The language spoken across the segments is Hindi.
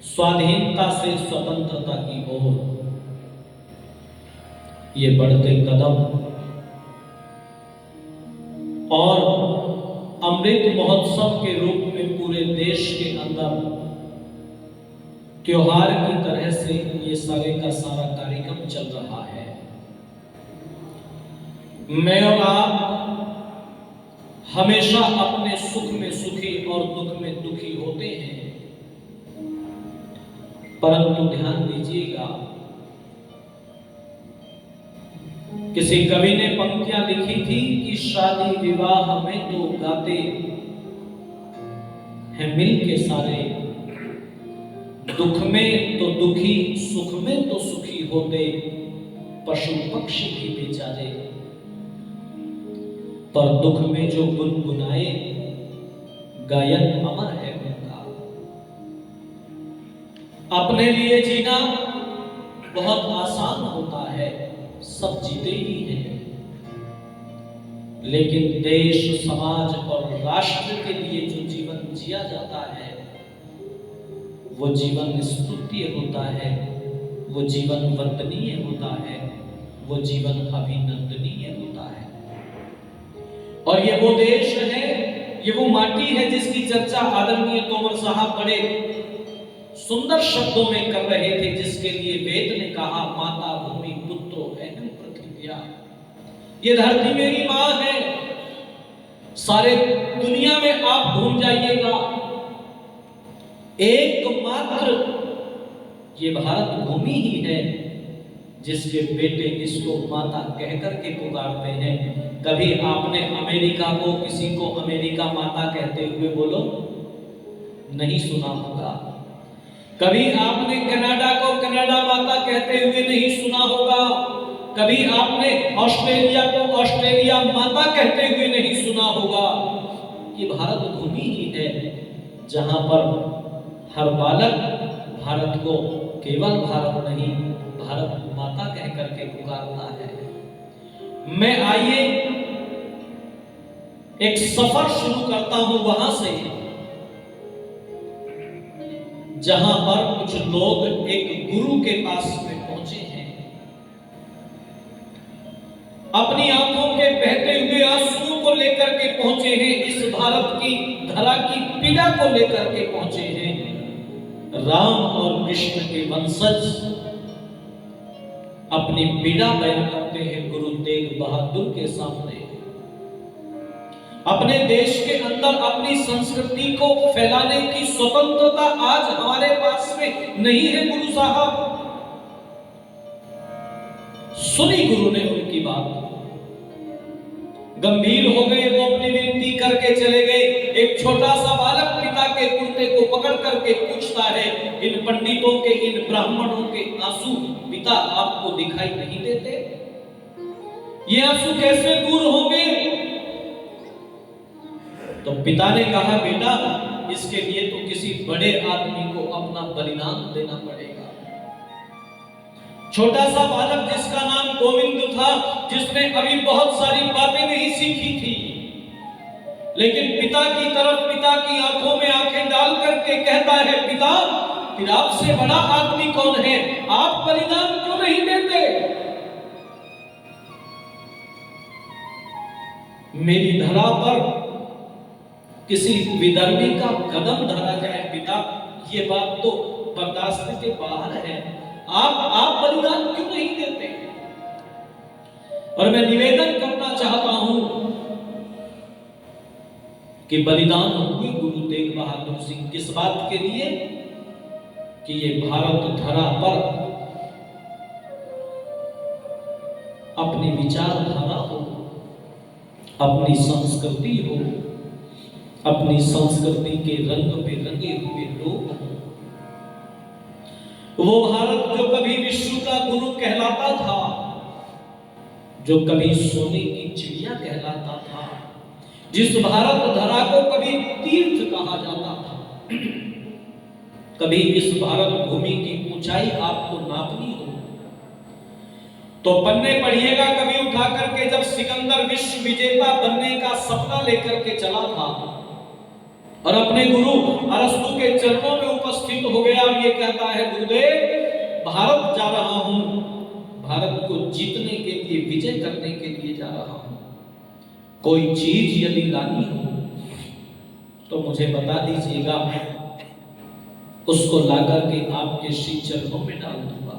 स्वाधीनता से स्वतंत्रता की ओर ये बढ़ते कदम और अमृत महोत्सव के रूप में पूरे देश के अंदर त्योहार की तरह से ये सारे का सारा कार्यक्रम चल रहा है। मैं और आप हमेशा अपने सुख में सुखी और दुख में दुखी होते हैं, परंतु ध्यान दीजिएगा, किसी कवि ने पंक्तियां लिखी थी कि शादी विवाह में तो गाते हैं मिल के सारे, दुख में तो दुखी सुख में तो सुखी होते पशु पक्षी भी बेचारे, पर दुख में जो गुनगुनाए गायन अमर है उनका। अपने लिए जीना बहुत आसान होता है, सब जीते ही हैं, लेकिन देश समाज और राष्ट्र के लिए जो जीवन जिया जाता है वो जीवन स्तुत्य होता है, वो जीवन वंदनीय होता है, वो जीवन अभिनंदनीय होता है। और ये वो देश है, ये वो माटी है जिसकी चर्चा आदरणीय तोमर साहब बड़े सुंदर शब्दों में कर रहे थे, जिसके लिए वेद ने कहा माता भूमि पुत्रो अहम पृथ्व्या। ये धरती मेरी मां है, सारे दुनिया में आप घूम जाइएगा, एकमात्र ये भारत भूमि ही है जिसके बेटे इसको माता कहकर के पुकारते हैं। कभी आपने अमेरिका को किसी को अमेरिका माता कहते हुए बोलो नहीं सुना होगा, कभी आपने कनाडा को कनाडा माता कहते हुए नहीं सुना होगा, कभी आपने ऑस्ट्रेलिया को ऑस्ट्रेलिया माता कहते हुए नहीं सुना होगा। ये भारत भूमि ही है जहां पर हर बालक भारत को केवल भारत नहीं भारत माता कहकर के पुकारता है। मैं आइए एक सफर शुरू करता हूं वहां से जहां पर कुछ लोग एक गुरु के पास में पहुंचे हैं, अपनी आंखों के बहते हुए आंसुओं को लेकर के पहुंचे हैं, इस भारत की धरा की पीड़ा को लेकर के पहुंचे हैं। राम और कृष्ण के वंशज अपनी पीड़ा बयान करते हैं गुरु तेग बहादुर के सामने। अपने देश के अंदर अपनी संस्कृति को फैलाने की स्वतंत्रता आज हमारे पास में नहीं है गुरु साहब। सुनी गुरु ने उनकी बात, गंभीर हो गए, वो अपनी विनती करके चले गए। एक छोटा सा बालक पिता के कुर्ते को पकड़ करके पूछता है, इन पंडितों के इन ब्राह्मणों के आंसू पिता आपको दिखाई नहीं देते? ये आंसू कैसे दूर होंगे? तो पिता ने कहा बेटा इसके लिए तो किसी बड़े आदमी को अपना बलिदान देना पड़ेगा। छोटा सा बालक जिसका नाम गोविंद था, जिसने अभी बहुत सारी बातें नहीं सीखी थी, लेकिन पिता की तरफ पिता की आंखों में आंखें डाल करके कहता है पिता फिर आपसे बड़ा आदमी कौन है, आप बलिदान क्यों नहीं देते? मेरी धरा पर किसी विधर्मी का कदम धरा जाए पिता, ये बात तो बर्दाश्त के बाहर है, आप बलिदान क्यों नहीं देते? और मैं निवेदन करना चाहता हूं कि बलिदान हुए गुरु तेग बहादुर सिंह किस बात के लिए कि ये भारत धरा पर अपनी विचारधारा हो, अपनी संस्कृति हो, अपनी संस्कृति के रंग में रंगे हुए लोग हो। वो भारत जो कभी विश्व का गुरु कहलाता था, जो कभी सोने की चिड़िया कहलाता था, जिस भारत धरा को कभी तीर्थ कहा जाता था, कभी इस भारत भूमि की ऊंचाई आपको नापनी हो तो पन्ने पढ़िएगा कभी उठा करके, जब सिकंदर विश्व विजेता बनने का सपना लेकर के चला था और अपने गुरु अरस्तु के चरणों में उपस्थित हो गया और ये कहता है, गुरुदेव भारत जा रहा हूं, भारत को जीतने के लिए, विजय करने के लिए जा रहा हूं। कोई चीज यदि लानी हो तो मुझे बता दीजिएगा, उसको लाकर के आपके श्री चरणों में डाल दूंगा।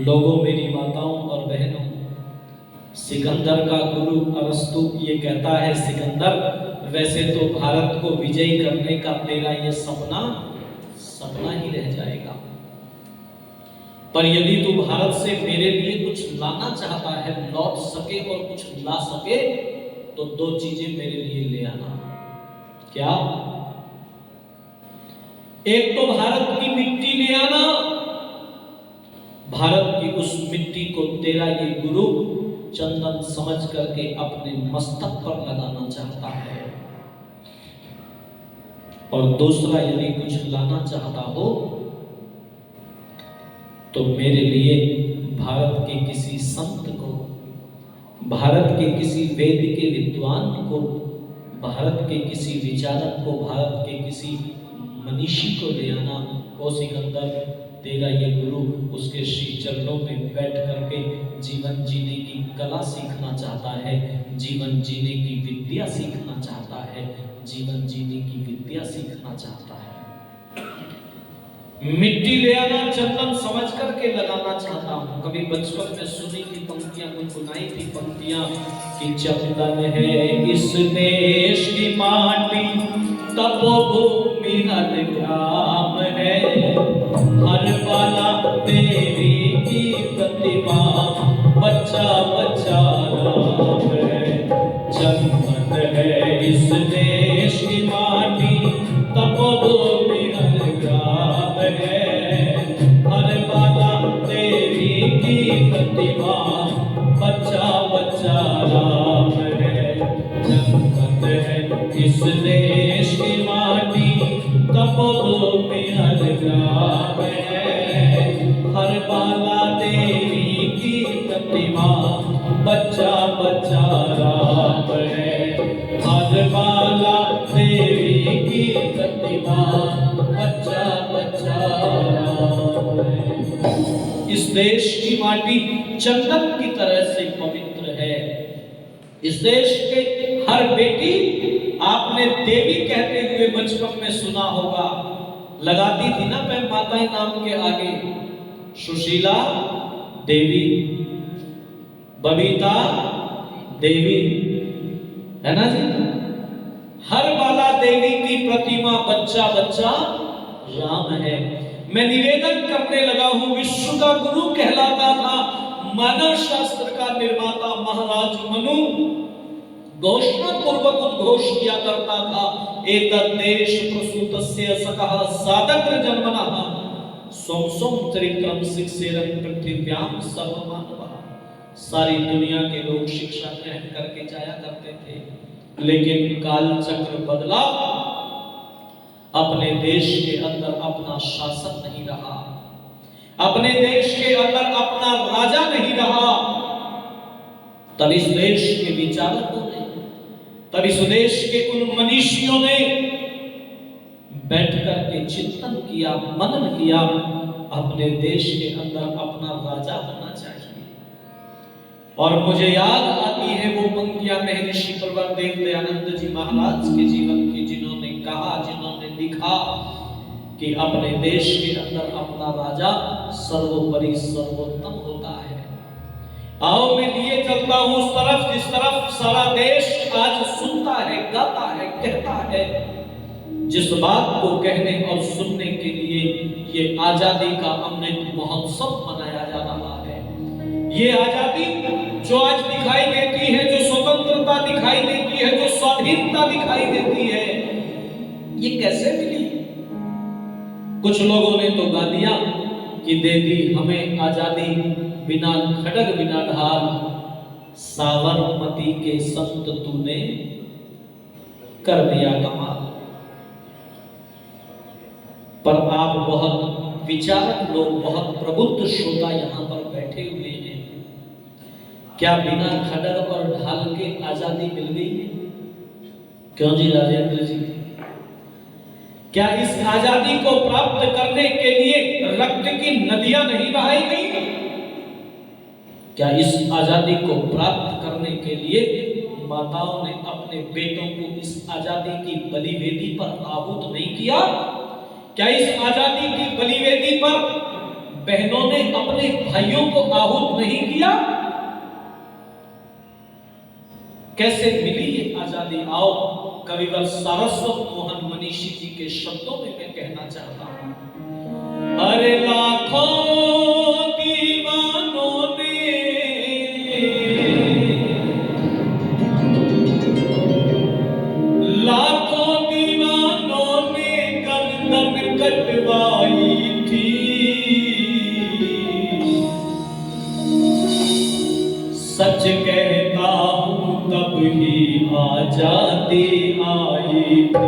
लोगों, मेरी माताओं और बहनों, सिकंदर का गुरु अरस्तु ये कहता है, सिकंदर वैसे तो भारत को विजयी करने का तेरा ये सपना ही रह जाएगा, पर यदि तू भारत से मेरे लिए कुछ लाना चाहता है, लौट सके और कुछ ला सके, तो दो चीजें मेरे लिए ले आना। क्या? एक तो भारत की मिट्टी ले आना, भारत की उस मिट्टी को तेरा ये गुरु चंदन समझ करके अपने मस्तक पर लगाना चाहता है। और दूसरा, यदि कुछ लाना चाहता हो तो मेरे लिए भारत के किसी संत को, भारत के किसी वेद के विद्वान को, भारत के किसी विचारक को, भारत के किसी मनीषी को ले आना। ओ सिकंदर, तेरा ये गुरु उसके श्री चरणों में बैठ करके जीवन जीने की कला सीखना चाहता है, जीवन जीने की विद्या सीखना चाहता है, जीवन जीने की विद्या सीखना चाहता है। मिट्टी ले आना, चंदन समझ करके लगाना चाहता हूं। कभी बचपन में सुनी थी पंक्तियां, गुनगुनाई थी पंक्तियां कि चंदन है इस देश की माटी, तपोभूमि हर ग्राम है, हर बाला देवी की प्रतिमा, बच्चा बच्चा राम है। चंदन है इस देश की माटी, तपोभूमि हर ग्राम है, हर बाला देवी की प्रतिमा, बच्चा बच्चा राम है। चंदन है इस देश की माटी, तपोभूमि हर ग्राम है, हर बाला देवी की प्रतिमा, बच्चा बच्चा राम है, हर बाला देवी की प्रतिमा, बच्चा बच्चा राम है। इस देश की माटी चंदन की तरह से पवित्र है। इस देश के हर बेटी, आपने देवी कहते हुए बचपन में सुना होगा, लगाती थी ना मैं माताएं नाम के आगे, सुशीला देवी, बबीता देवी, है ना जी। हर बाला देवी की प्रतिमा, बच्चा बच्चा राम है। मैं निवेदन करने लगा हूं, विश्व का गुरु कहलाता था मानव शास्त्र का निर्माता महाराज मनु घोषणा पूर्वक उद्घोष किया करता था, एतद् देश प्रसूतस्य सकः सादग्र जन्मनः स्वं स्वं चरित्रं शिक्षेरं पृथिव्यां सर्वमानवः। सारी दुनिया के लोग शिक्षा ग्रहण करके जाया करते थे, लेकिन काल चक्र बदला, अपने देश के अंदर अपना शासन नहीं रहा, अपने देश के अंदर अपना राजा नहीं रहा। तब इस देश के विचारकों ने, तब इस देश के उन मनीषियों ने बैठ करके चिंतन किया, मनन किया, अपने देश के अंदर अपना राजा होना चाहिए। और मुझे याद आती है वो पंक्तियां महर्षि प्रवरदेव दयानंद जी महाराज के जीवन की, जिन्होंने कहा, जिन्होंने लिखा कि अपने देश के अंदर अपना राजा सर्वोपरि सर्वोत्तम होता है। आओ मैं लिए चलता हूं उस तरफ जिस तरफ सारा देश आज सुनता है, गाता है, कहता है, जिस बात को कहने और सुनने के लिए ये आजादी का अमृत महोत्सव मनाया जा रहा है। ये आजादी जो आज दिखाई देती है, जो स्वतंत्रता दिखाई देती है, जो स्वाधीनता दिखाई देती है, ये कैसे मिली? कुछ लोगों ने तो गा दिया कि दे दी हमें आजादी बिना खड़ग बिना ढाल, साबरमती के संत तूने कर दिया कमाल। पर आप बहुत विचारक लोग, बहुत प्रबुद्ध श्रोता यहां पर बैठे हुए हैं, क्या बिना खड़ग और ढाल के आजादी मिल गई है? क्यों जी राजेंद्र जी? क्या इस आजादी को प्राप्त करने के लिए रक्त की नदियां नहीं बहाई गई? क्या इस आजादी को प्राप्त करने के लिए माताओं ने अपने बेटों को इस आजादी की बलिवेदी पर आहूत नहीं किया? क्या इस आजादी की बलिवेदी पर बहनों ने अपने भाइयों को आहूत नहीं किया? कैसे मिली ये आजादी? आओ कविवर सारस्वत मोहन मनीषी जी के शब्दों में मैं कहना चाहता हूं। अरे लाखों दीवानों ने गर्दन कटवाई थी, सच कहता हूं तब ही आजादी आई थी।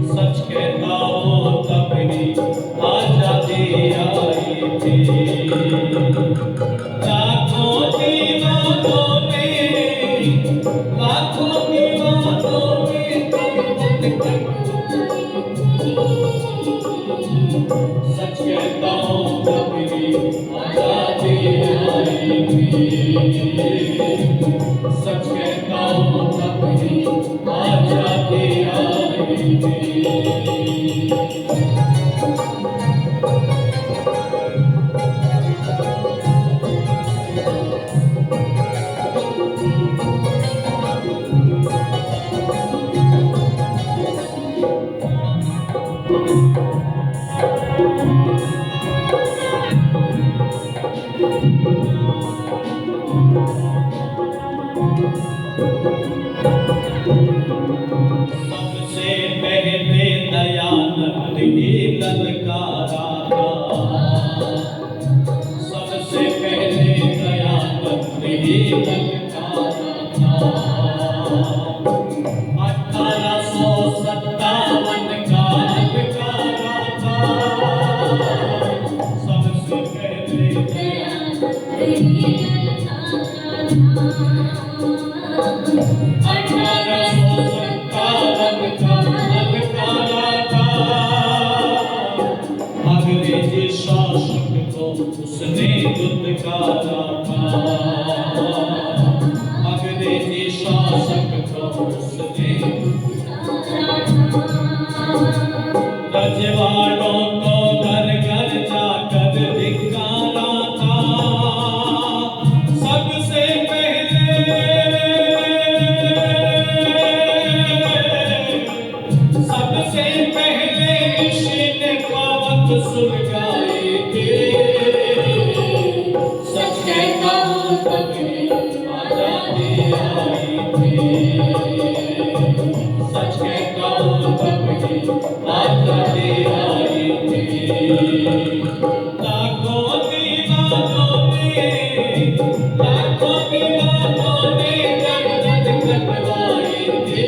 सच कहता हूं तब ही आजादी आई थी। लाखों दीवानों ने सच कहता हूं तब ही आजादी आई थी। सच कहता हूं तब ही आजादी आई थी। सबसे पहले दयानंद ही ललकारा था। सबसे पहले दयानंद ही ललकारा था। 1857 का ललकारा था। सबसे पहले दयानंद ही ललकारा था। 1857 का ललकारा था। अंग्रेजी शासक को उसने दुत्कारा था। अंग्रेजी शासक को उसने रजवाड़ों को घर घर जाकर धिक्कारा था। सबसे पहले इश्क़ पाक सुलगाए थे। सच कहता हूं तब ही आजादी आई थी। सच कहता हूं तब ही आजादी आई थी। लाखों दीवानों ने गर्दन कटवाई थी।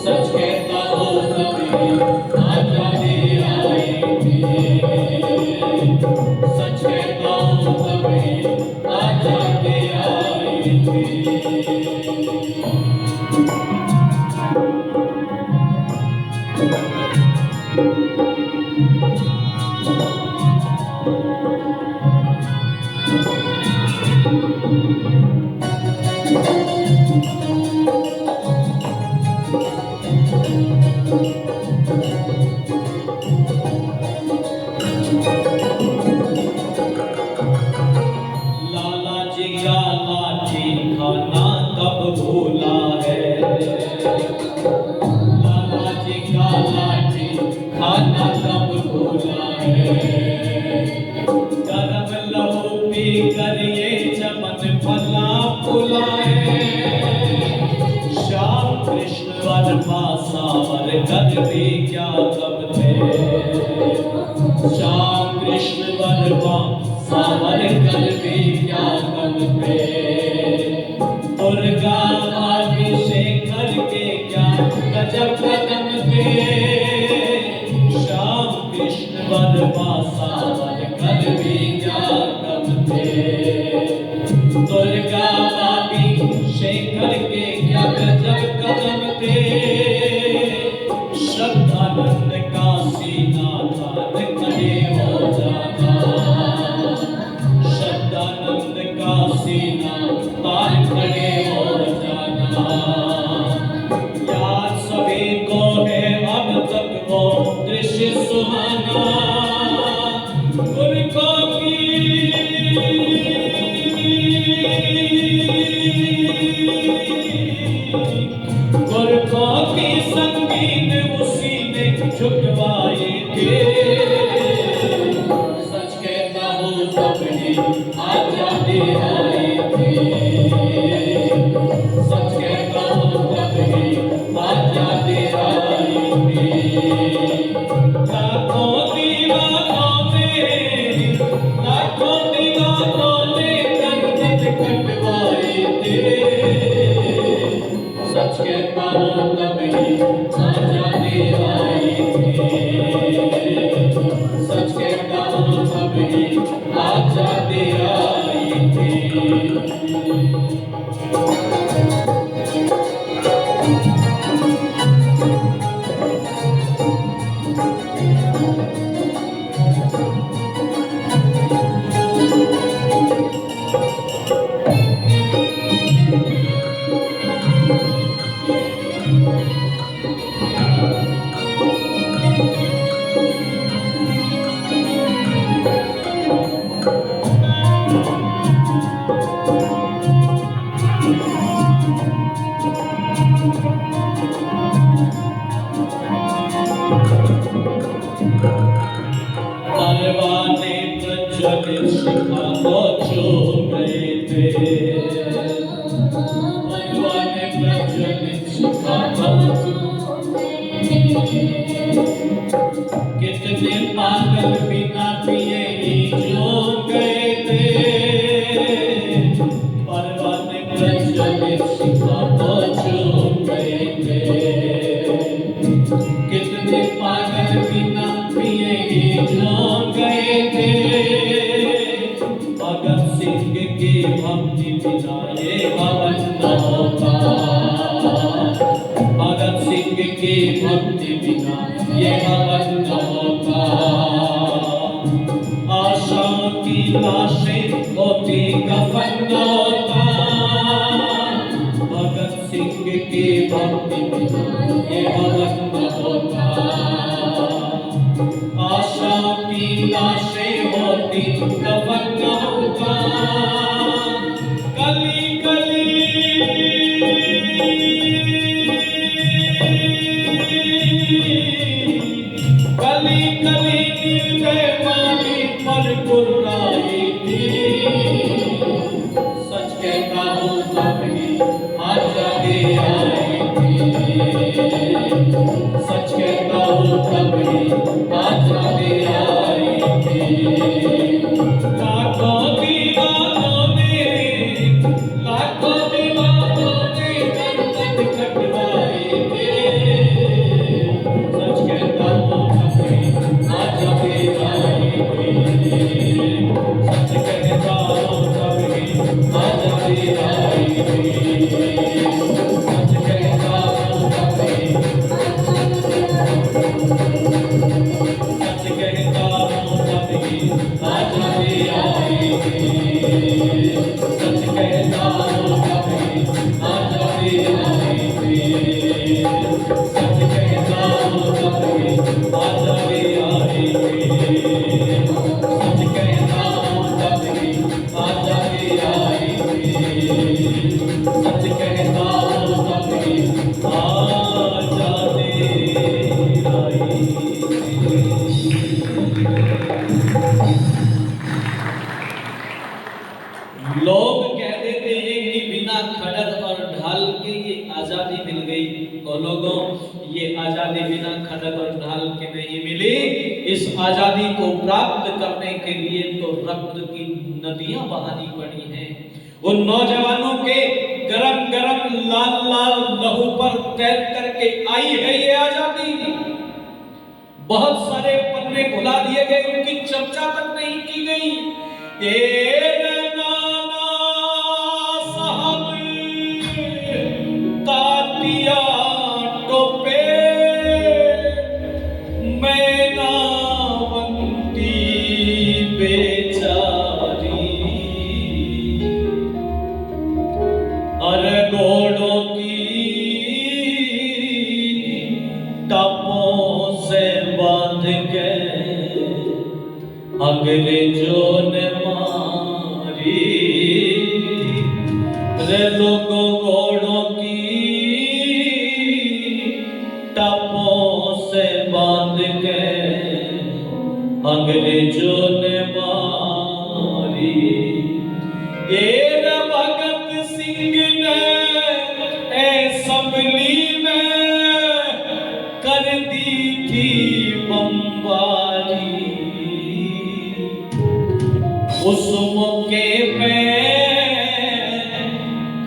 सच कहता हूं तब ही आजादी आई थी। सच कहता हूं तब ही आजादी आई थी। लाला जी का लाठी खाना कब भूला है। लाला जी का लाठी खाना कब भूला है। गरम लहू पी कर ये चमन फला फूला है। श्याम कृष्ण वर्मा सावरकर भी क्या कब थे। श्याम कृष्ण वर्मा सावरकर भी क्या कब थे। दुर्गा शेखर के क्या गजब कदम थे। श्याम कृष्ण वर्मा सावरकर भी क्या कब थे। दुर्गा शेखर आनंद का सीना तान खड़े हो जाना, शब्दानंद का सीना तान खड़े हो जाना। याद सभी को है अब तक वो दृश्य सुहाना, पुरखों की संगीन उसी ने झुकवाए थे। सच कहता हूँ तब ही आजादी आई थी, सच कहता हूँ तब ही आजादी आई थी। लाखों दीवानों ने गर्दन कटवाए थे। सच कहता हूँ तब ही आजादी आई थी, सच कहता हूँ तब ही आजादी आई थी। परवाने प्रज्वलित शिखा को छू गए थे, परवाने प्रज्वलित शिखा को छू गए थे। कितने पागल बिना पिए ही जो गए थे, परवाने प्रज्वलित शिखा को छू गए थे। कितने पागल बिना पिए ही जो गए थे। भगत सिंह की भक्ति बिना ये भवन न होता, भगत सिंह की भक्ति बिना ये भवन न होता। आशाओं की लाशें होती कफन न होता, भगत सिंह की भक्ति बिना ये भवन न होता। आशा की लाशें होती कफन न होता। गली गली गली गली निर्दयवानी पर गुर्राई थी। सच कहता हूँ तब ही आजादी आई थी, सच कहता हूँ तब ही आजादी आई थी। लाखों दीवानों ने गर्दन कटवाए थे। सच कहता हूँ तब ही आजादी आई थी, सच कहता हूँ तब ही आजादी आई थी, सच कहता हूँ तब ही सच कहता हूँ तब ही आजादी आई थी, सच कहता हूँ तब ही आजादी आई थी, सच कहता हूँ तब ही आजादी आई थी, सच कहता हूँ तब ही आजादी आई थी, सच कहता हूँ तब ही आजादी आई थी। लोग कह देते हैं कि बिना खड़ग और ढाल के ये आजादी मिल गई। और लोगों, ये आजादी बिना खड़ग और ढाल के नहीं मिली। इस आजादी को प्राप्त करने के लिए तो रक्त की नदियां बहानी पड़ी हैं। उन नौजवानों के गरम गरम लाल लाल लहू पर तैर करके आई है ये आजादी। बहुत सारे पन्ने भुला दिए गए, उनकी चर्चा तक नहीं की गई। तेरे नाना साहब तातिया टोपे टापों से बांध के अंग्रेजों ने मारी, रे लोगों घोड़ों की टापों से बांध के अंग्रेजों ने मारी। ये भगत सिंह ने असेंबली में कर दी थी बमबारी, उस मौके पे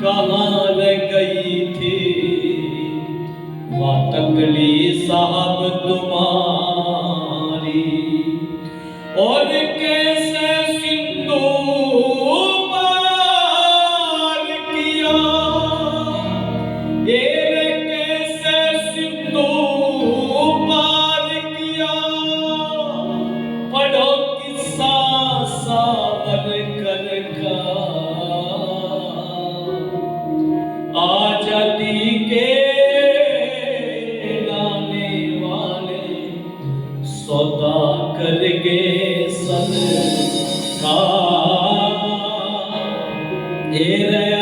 कहाँ रह गई थी वातकली साहब तुम्हारी, और कैसे सिंधु पार किया, ये कैसे सिंधु पार किया, पढ़ो किस्सा सावरकर का, आजादी के लाने वाले सौदा कर गए का,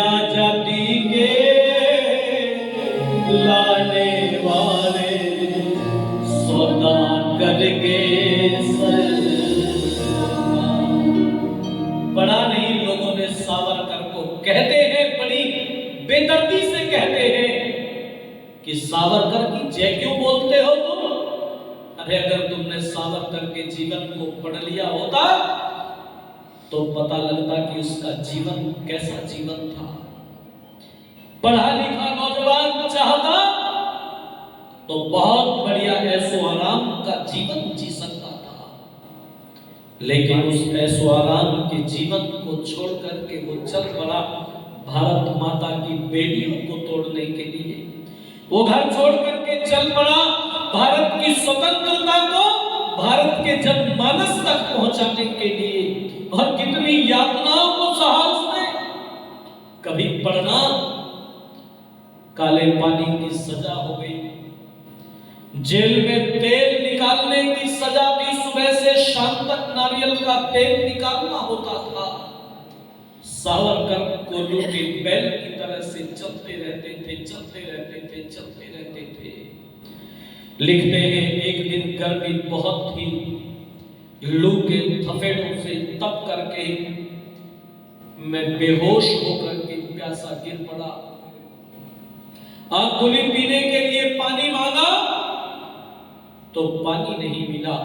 आजादी के लाने वाले सौदा कर गए पढ़ा नहीं लोगों ने सावरकर को, कहते हैं बड़ी बेदर्दी से कहते हैं कि सावरकर की जय क्यों बोलते हो तुम? अरे अगर तुमने सावरकर के जीवन को पढ़ लिया होता तो पता लगता कि उसका जीवन कैसा जीवन था। पढ़ा लिखा नौजवान चाहता तो बहुत बढ़िया ऐशो आराम का जीवन जी सकता था, लेकिन उस ऐशो आराम के जीवन को छोड़ करके वो चल पड़ा भारत माता की बेटियों को तोड़ने के लिए। वो घर छोड़ करके चल पड़ा भारत की स्वतंत्रता को भारत के जनमानस तक पहुंचाने के लिए, और कितनी यातनाओं को सहा उसने। कभी पढ़ना काले पानी की सजा हो गई, जेल में तेल निकालने की सजा थी, सुबह से शाम तक नारियल का तेल निकालना होता था। सावरकर कोल्हू के बैल की तरह से चलते रहते थे, चलते रहते थे, चलते रहते थे। लिखते हैं एक दिन गर्मी बहुत थी, लू के थपेड़ों से तप करके मैं बेहोश होकर के प्यासा गिर पड़ा। आंख खुली पीने के लिए पानी मांगा तो पानी नहीं मिला,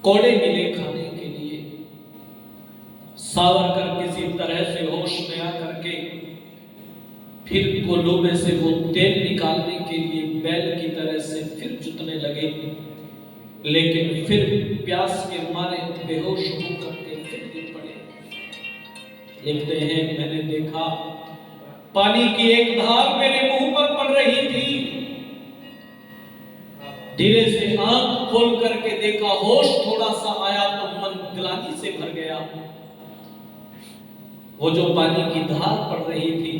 कोड़े मिले खाने के लिए। सावरकर किसी तरह से होश में आकर के फिर कोल्हू में से वो तेल निकालने के लिए बैल की तरह से फिर जुतने लगे, लेकिन फिर प्यास के मारे बेहोश होकर के फिर गिर पड़े। लिखते हैं मैंने देखा पानी की एक धार मेरे मुंह पर पड़ रही थी, धीरे से आंख खोल करके देखा, होश थोड़ा सा आया तो मन ग्लानि से भर गया। वो जो पानी की धार पड़ रही थी,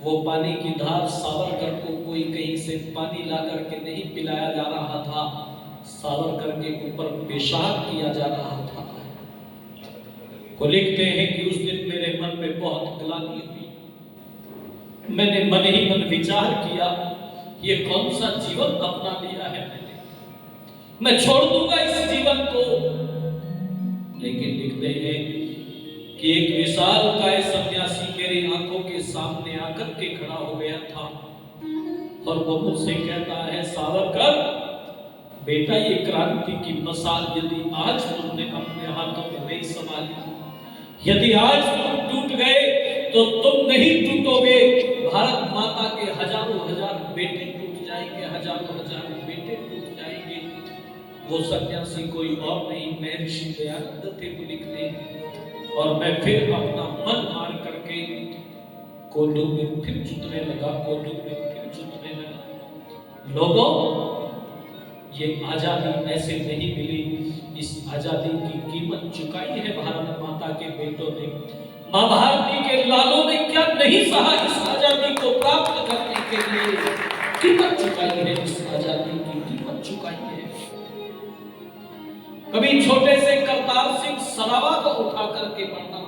वो पानी की धार सावरकर को कोई कहीं से पानी ला करके नहीं पिलाया जा रहा था, सावरकर के ऊपर पेशाब किया जा रहा था। को लिखते हैं कि उस दिन मेरे मन में बहुत ग्लानि हुई। मैंने मन ही मन विचार किया, ये कौन सा जीवन अपना लिया है मैंने, मैं छोड़ दूंगा इस जीवन को। लेकिन लिखते हैं कि एक विशाल काय सन्यासी मेरी आंखों के सामने आकर के खड़ा हो गया था, और वो मुझसे कहता है, सावरकर बेटा, ये क्रांति की मसाल यदि आज तुमने अपने हाथों में नहीं संभाली, यदि आज तुम टूट गए तो तुम नहीं टूटोगे, भारत माता के हजारों हजार बेटे टूट जाएंगे, हजारों हजार बेटे टूट जाएंगे। वो सन्यासी कोई और नहीं, महर्षि दयानंद थे वो लिखते। और मैं फिर अपना मन मार करके कोल्हू में फिर जुतने लगा, कोल्हू में फिर जुतने लगा। लोगों, ये आजादी ऐसे नहीं मिली, इस आजादी की कीमत चुकाई है भारत माता के बेटों ने। मां भारती के लालों ने क्या नहीं सहा इस आजादी को प्राप्त करने के लिए। कीमत चुकाई है, इस आजादी की कीमत चुकाई है। कभी छोटे से करतार सिंह सराबा को उठा करके पढ़ना,